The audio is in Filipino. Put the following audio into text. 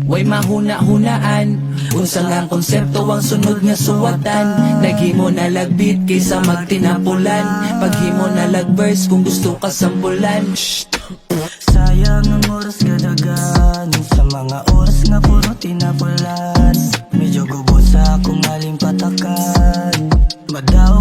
way mahuna-hunaan. Unsa nga konsepto ang sunod nga suwatan, naghimo na lagbit kaysa magtinapulan, paghimo na lagverse kung gusto ka sampulan. Sayang ang oras kadagan sa mga oras nga puro tinapulan. Medyo gubot sa akong aling patakan, madaw